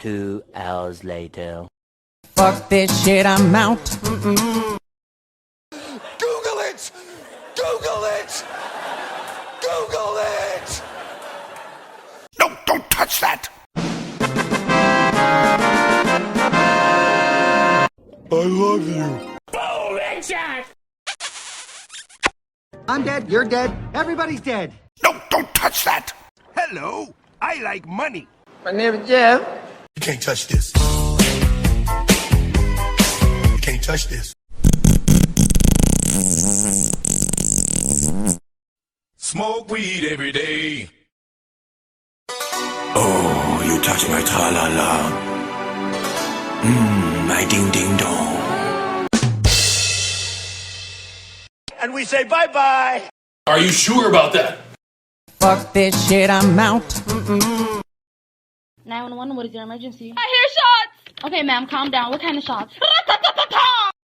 2 hours later. Fuck this shit, I'm out. Google it! Google it! Google it! No, don't touch that! I love you. Boom, headshot! I'm dead, you're dead, everybody's dead. No, don't touch that! Hello, I like money. My name is Jeff. You can't touch this. You can't touch this. Smoke weed every day. Oh, you touch my tra-la-la. My ding-ding-dong. And we say bye-bye. Are you sure about that? Fuck this shit, I'm out. 911, what is your emergency? I hear shots! Okay, ma'am, calm down. What kind of shots?